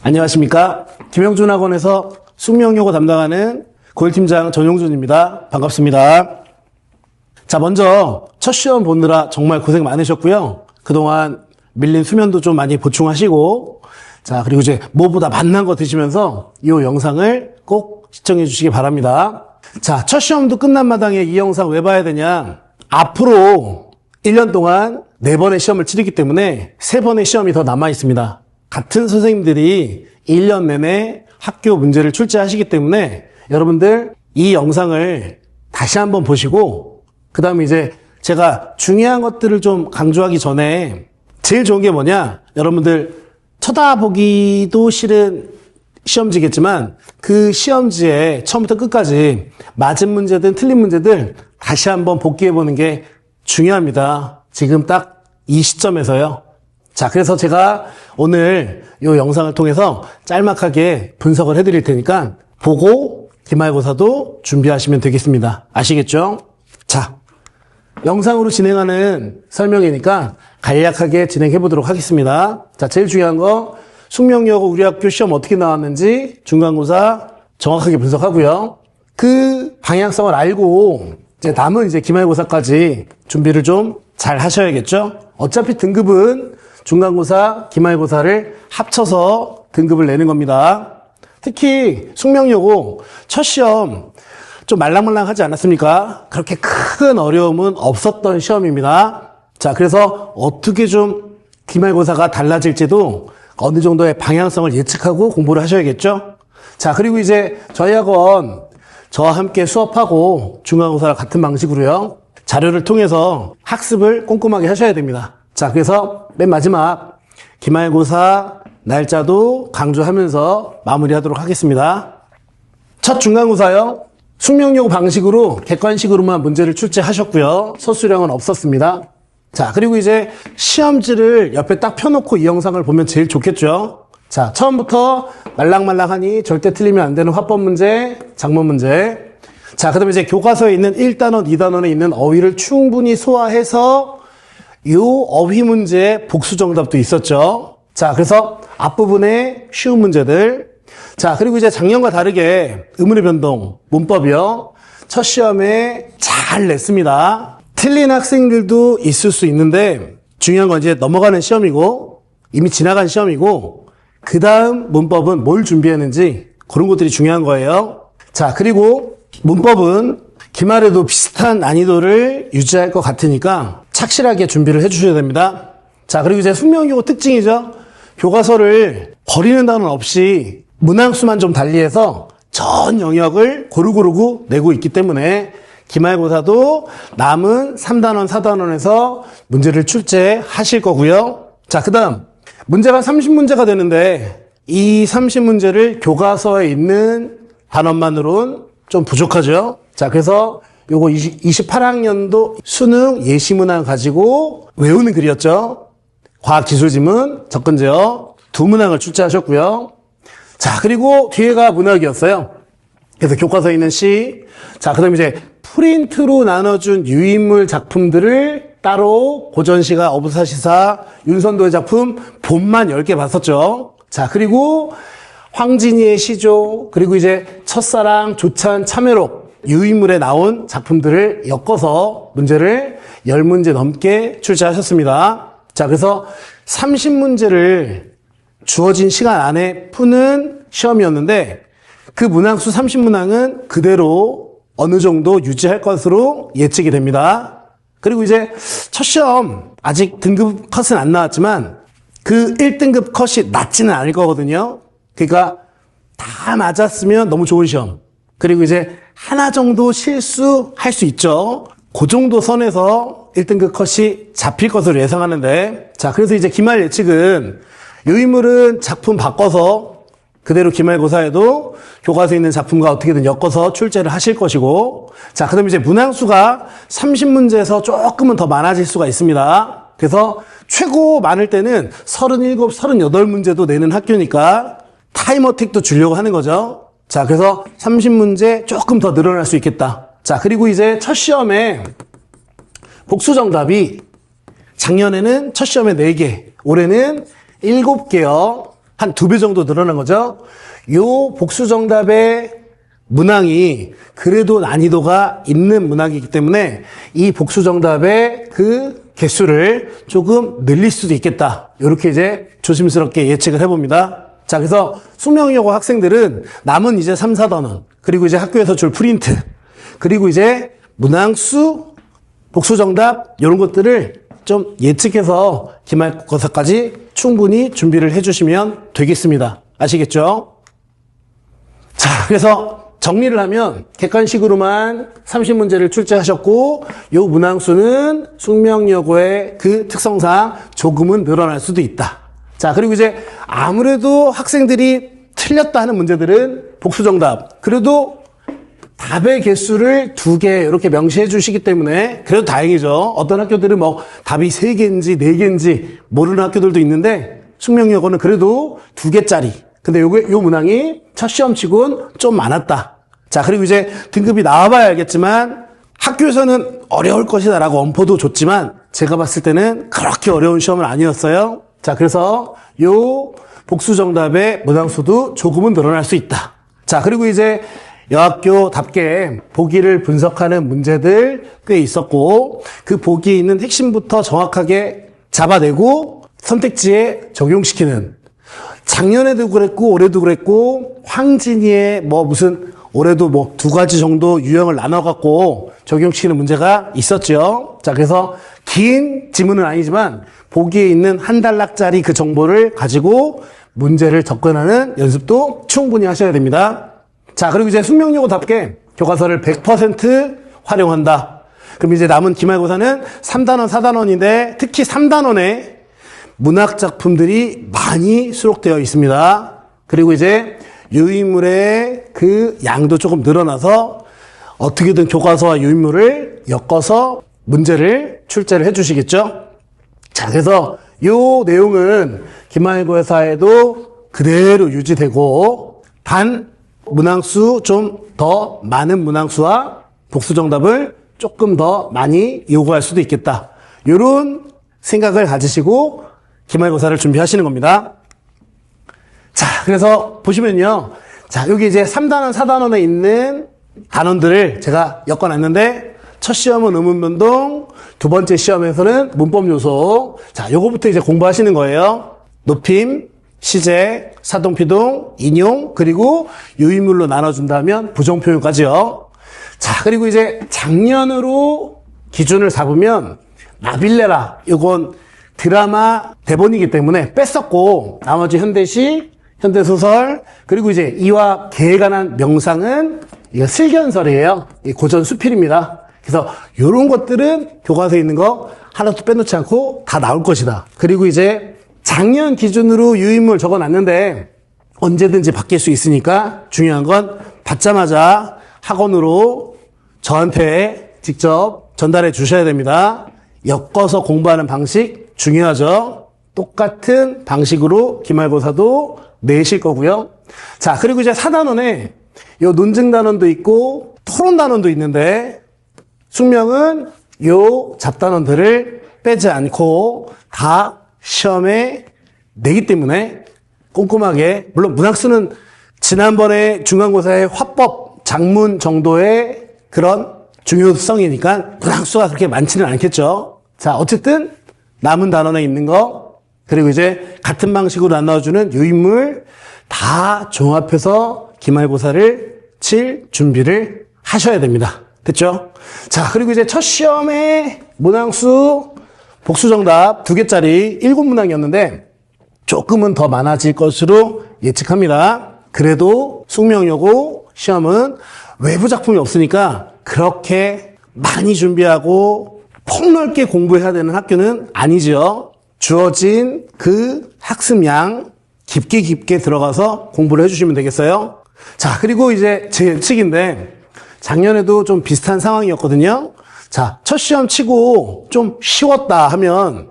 안녕하십니까. 김영준 학원에서 숙명여고 담당하는 고일팀장 전용준입니다. 반갑습니다. 자, 먼저 첫 시험 보느라 정말 고생 많으셨고요. 그동안 밀린 수면도 좀 많이 보충하시고, 자, 그리고 이제 무엇보다 맛난 거 드시면서 이 영상을 꼭 시청해 주시기 바랍니다. 자, 첫 시험도 끝난 마당에 이 영상 왜 봐야 되냐? 앞으로 1년 동안 4번의 시험을 치르기 때문에 3번의 시험이 더 남아 있습니다. 같은 선생님들이 1년 내내 학교 문제를 출제하시기 때문에 여러분들 이 영상을 다시 한번 보시고, 그 다음에 이제 제가 중요한 것들을 좀 강조하기 전에 제일 좋은 게 뭐냐? 여러분들 쳐다보기도 싫은 시험지겠지만 그 시험지에 처음부터 끝까지 맞은 문제든 틀린 문제들 다시 한번 복기해보는 게 중요합니다. 지금 딱 이 시점에서요. 자, 그래서 제가 오늘 이 영상을 통해서 짤막하게 분석을 해드릴 테니까 보고 기말고사도 준비하시면 되겠습니다. 아시겠죠? 자, 영상으로 진행하는 설명이니까 간략하게 진행해 보도록 하겠습니다. 자, 제일 중요한 거 숙명여고 우리 학교 시험 어떻게 나왔는지 중간고사 정확하게 분석하고요. 그 방향성을 알고 이제 남은 이제 기말고사까지 준비를 좀 잘 하셔야겠죠? 어차피 등급은 중간고사, 기말고사를 합쳐서 등급을 내는 겁니다. 특히 숙명여고 첫 시험 좀 말랑말랑하지 않았습니까? 그렇게 큰 어려움은 없었던 시험입니다. 자, 그래서 어떻게 좀 기말고사가 달라질지도 어느 정도의 방향성을 예측하고 공부를 하셔야겠죠? 자, 그리고 이제 저희 학원 저와 함께 수업하고 중간고사를 같은 방식으로요. 자료를 통해서 학습을 꼼꼼하게 하셔야 됩니다. 자, 그래서 맨 마지막 기말고사 날짜도 강조하면서 마무리하도록 하겠습니다. 첫 중간고사요. 숙명여고 방식으로 객관식으로만 문제를 출제하셨고요. 소수량은 없었습니다. 자, 그리고 이제 시험지를 옆에 딱 펴놓고 이 영상을 보면 제일 좋겠죠. 자, 처음부터 말랑말랑하니 절대 틀리면 안 되는 화법 문제, 작문 문제. 자, 그 다음에 이제 교과서에 있는 1단원, 2단원에 있는 어휘를 충분히 소화해서 이 어휘 문제의 복수 정답도 있었죠. 자, 그래서 앞부분에 쉬운 문제들. 자, 그리고 이제 작년과 다르게 의문의 변동, 문법이요. 첫 시험에 잘 냈습니다. 틀린 학생들도 있을 수 있는데 중요한 건 이제 넘어가는 시험이고 이미 지나간 시험이고 그 다음 문법은 뭘 준비했는지 그런 것들이 중요한 거예요. 자, 그리고 문법은 기말에도 비슷한 난이도를 유지할 것 같으니까 착실하게 준비를 해주셔야 됩니다. 자, 그리고 이제 숙명여고 특징이죠. 교과서를 버리는 단원 없이 문항수만 좀 달리해서 전 영역을 고루고루 내고 있기 때문에 기말고사도 남은 3단원, 4단원에서 문제를 출제하실 거고요. 자, 그 다음 문제가 30문제가 되는데 이 30문제를 교과서에 있는 단원만으로는 좀 부족하죠. 자, 그래서 요거 28학년도 수능 예시문항 가지고 외우는 글이었죠. 과학기술지문, 접근제어 2문항을 출제하셨고요. 자, 그리고 뒤에가 문학이었어요. 그래서 교과서에 있는 시, 자, 그 다음에 이제 프린트로 나눠준 유인물 작품들을 따로 고전시가, 어부사시사, 윤선도의 작품 본만 10개 봤었죠. 자, 그리고 황진이의 시조, 그리고 이제 첫사랑, 조찬, 참회록 유인물에 나온 작품들을 엮어서 문제를 10문제 넘게 출제하셨습니다. 자, 그래서 30문제를 주어진 시간 안에 푸는 시험이었는데 그 문항수 30문항은 그대로 어느 정도 유지할 것으로 예측이 됩니다. 그리고 이제 첫 시험 아직 등급 컷은 안 나왔지만 그 1등급 컷이 낮지는 않을 거거든요. 그러니까 다 맞았으면 너무 좋은 시험. 그리고 이제 하나 정도 실수할 수 있죠. 그 정도 선에서 1등급 컷이 잡힐 것으로 예상하는데, 자, 그래서 이제 기말 예측은 유인물은 작품 바꿔서 그대로 기말고사에도 교과서에 있는 작품과 어떻게든 엮어서 출제를 하실 것이고, 자, 그 다음에 이제 문항수가 30문제에서 조금은 더 많아질 수가 있습니다. 그래서 최고 많을 때는 37, 38문제도 내는 학교니까 타임어택도 주려고 하는 거죠. 자, 그래서 30문제 조금 더 늘어날 수 있겠다. 자, 그리고 이제 첫 시험에 복수 정답이 작년에는 첫 시험에 4개, 올해는 7개요. 한 2배 정도 늘어난 거죠. 요 복수정답의 문항이 그래도 난이도가 있는 문항이기 때문에 이 복수정답의 그 개수를 조금 늘릴 수도 있겠다. 이렇게 이제 조심스럽게 예측을 해봅니다. 자, 그래서 숙명여고 학생들은 남은 이제 3, 4단원, 그리고 이제 학교에서 줄 프린트, 그리고 이제 문항수, 복수정답, 이런 것들을 좀 예측해서 기말고사까지 충분히 준비를 해주시면 되겠습니다. 아시겠죠? 자, 그래서 정리를 하면 객관식으로만 30문제를 출제하셨고, 요 문항수는 숙명여고의 그 특성상 조금은 늘어날 수도 있다. 자, 그리고 이제 아무래도 학생들이 틀렸다 하는 문제들은 복수정답, 그래도 답의 개수를 2개 이렇게 명시해 주시기 때문에 그래도 다행이죠. 어떤 학교들은 뭐 답이 3개인지 4개인지 모르는 학교들도 있는데 숙명여고는 그래도 2개짜리. 근데 요 문항이 첫 시험치고는 좀 많았다. 자, 그리고 이제 등급이 나와봐야 알겠지만 학교에서는 어려울 것이다라고 엄포도 줬지만 제가 봤을 때는 그렇게 어려운 시험은 아니었어요. 자, 그래서 요 복수정답의 문항수도 조금은 늘어날 수 있다. 자, 그리고 이제 여학교답게 보기를 분석하는 문제들 꽤 있었고 그 보기에 있는 핵심부터 정확하게 잡아내고 선택지에 적용시키는, 작년에도 그랬고 올해도 그랬고 황진이의 뭐 무슨 올해도 뭐 2가지 정도 유형을 나눠갖고 적용시키는 문제가 있었죠. 자, 그래서 긴 지문은 아니지만 보기에 있는 한 단락짜리 그 정보를 가지고 문제를 접근하는 연습도 충분히 하셔야 됩니다. 자, 그리고 이제 숙명여고답게 교과서를 100% 활용한다. 그럼 이제 남은 기말고사는 3단원, 4단원인데 특히 3단원에 문학작품들이 많이 수록되어 있습니다. 그리고 이제 유인물의 그 양도 조금 늘어나서 어떻게든 교과서와 유인물을 엮어서 문제를 출제를 해주시겠죠. 자, 그래서 요 내용은 기말고사에도 그대로 유지되고 단 문항수 좀 더 많은 문항수와 복수정답을 조금 더 많이 요구할 수도 있겠다. 이런 생각을 가지시고 기말고사를 준비하시는 겁니다. 자, 그래서 보시면요. 자, 여기 이제 3단원, 4단원에 있는 단원들을 제가 엮어놨는데 첫 시험은 의문변동, 2번째 시험에서는 문법 요소. 자, 요거부터 이제 공부하시는 거예요. 높임, 시제, 사동피동, 인용, 그리고 유인물로 나눠준다면 부정표현까지요. 자, 그리고 이제 작년으로 기준을 잡으면 나빌레라, 이건 드라마 대본이기 때문에 뺐었고 나머지 현대시, 현대소설, 그리고 이제 이와 개에 관한 명상은 이거 슬견설이에요. 이 고전 수필입니다. 그래서 이런 것들은 교과서에 있는 거 하나도 빼놓지 않고 다 나올 것이다. 그리고 이제 작년 기준으로 유인물 적어놨는데 언제든지 바뀔 수 있으니까 중요한 건 받자마자 학원으로 저한테 직접 전달해 주셔야 됩니다. 엮어서 공부하는 방식 중요하죠. 똑같은 방식으로 기말고사도 내실 거고요. 자, 그리고 이제 4단원에 요 논증단원도 있고 토론단원도 있는데 숙명은 요 잡단원들을 빼지 않고 다 시험에 내기 때문에 꼼꼼하게, 물론 문학수는 지난번에 중간고사의 화법, 작문 정도의 그런 중요성이니까 문학수가 그렇게 많지는 않겠죠. 자, 어쨌든 남은 단원에 있는 거, 그리고 이제 같은 방식으로 나눠주는 유인물 다 종합해서 기말고사를 칠 준비를 하셔야 됩니다. 됐죠? 자, 그리고 이제 첫 시험에 문항수 복수정답 2개짜리 7문항이었는데 조금은 더 많아질 것으로 예측합니다. 그래도 숙명여고 시험은 외부 작품이 없으니까 그렇게 많이 준비하고 폭넓게 공부해야 되는 학교는 아니죠. 주어진 그 학습량 깊게 들어가서 공부를 해주시면 되겠어요. 자, 그리고 이제 제 예측인데 작년에도 좀 비슷한 상황이었거든요. 자, 첫 시험 치고 좀 쉬웠다 하면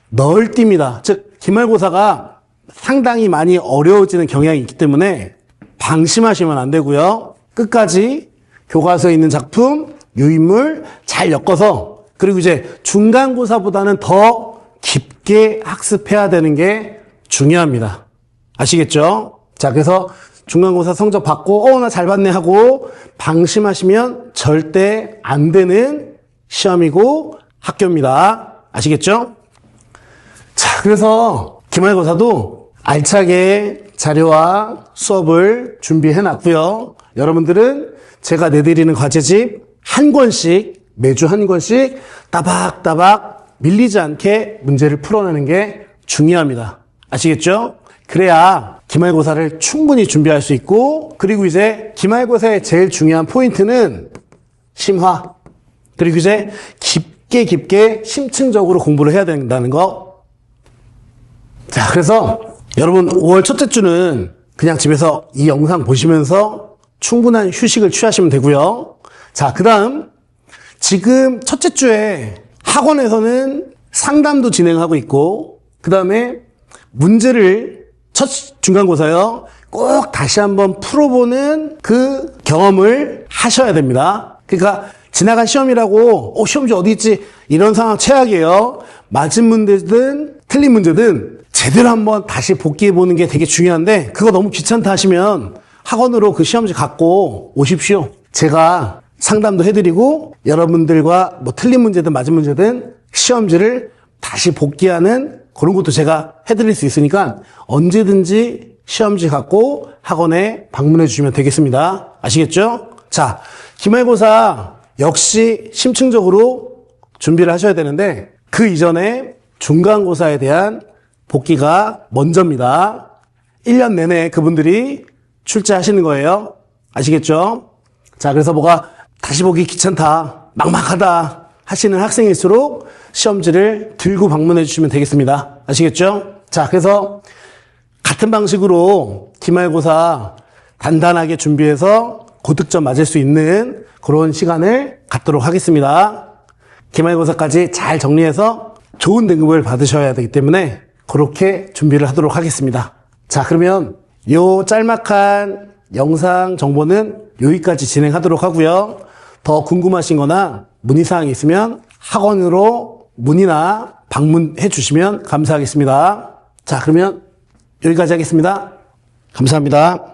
널뛰입니다. 즉 기말고사가 상당히 많이 어려워지는 경향이 있기 때문에 방심하시면 안 되고요. 끝까지 교과서에 있는 작품, 유인물 잘 엮어서, 그리고 이제 중간고사보다는 더 깊게 학습해야 되는 게 중요합니다. 아시겠죠? 자, 그래서 중간고사 성적 받고, 나 잘 봤네 하고 방심하시면 절대 안 되는 시험이고 학교입니다. 아시겠죠? 자, 그래서 기말고사도 알차게 자료와 수업을 준비해 놨고요. 여러분들은 제가 내드리는 과제집 한 권씩, 매주 한 권씩 따박따박 밀리지 않게 문제를 풀어내는 게 중요합니다. 아시겠죠? 그래야 기말고사를 충분히 준비할 수 있고, 그리고 이제 기말고사의 제일 중요한 포인트는 심화. 그리고 이제 깊게 심층적으로 공부를 해야 된다는 거. 자, 그래서 여러분 5월 첫째 주는 그냥 집에서 이 영상 보시면서 충분한 휴식을 취하시면 되고요. 자, 그 다음 지금 첫째 주에 학원에서는 상담도 진행하고 있고, 그 다음에 문제를 첫 중간고사요 꼭 다시 한번 풀어보는 그 경험을 하셔야 됩니다. 그러니까 지나간 시험이라고 시험지 어디 있지 이런 상황 최악이에요. 맞은 문제든 틀린 문제든 제대로 한번 다시 복기해보는 게 되게 중요한데, 그거 너무 귀찮다 하시면 학원으로 그 시험지 갖고 오십시오. 제가 상담도 해드리고 여러분들과 뭐 틀린 문제든 맞은 문제든 시험지를 다시 복기하는 그런 것도 제가 해드릴 수 있으니까 언제든지 시험지 갖고 학원에 방문해 주시면 되겠습니다. 아시겠죠? 자, 기말고사 역시 심층적으로 준비를 하셔야 되는데, 그 이전에 중간고사에 대한 복기가 먼저입니다. 1년 내내 그분들이 출제하시는 거예요. 아시겠죠? 자, 그래서 뭐가 다시 보기 귀찮다, 막막하다 하시는 학생일수록 시험지를 들고 방문해 주시면 되겠습니다. 아시겠죠? 자, 그래서 같은 방식으로 기말고사 단단하게 준비해서 고득점 맞을 수 있는 그런 시간을 갖도록 하겠습니다. 기말고사까지 잘 정리해서 좋은 등급을 받으셔야 되기 때문에 그렇게 준비를 하도록 하겠습니다. 자, 그러면 요 짤막한 영상 정보는 여기까지 진행하도록 하고요. 더 궁금하신 거나 문의사항이 있으면 학원으로 문의나 방문해 주시면 감사하겠습니다. 자, 그러면 여기까지 하겠습니다. 감사합니다.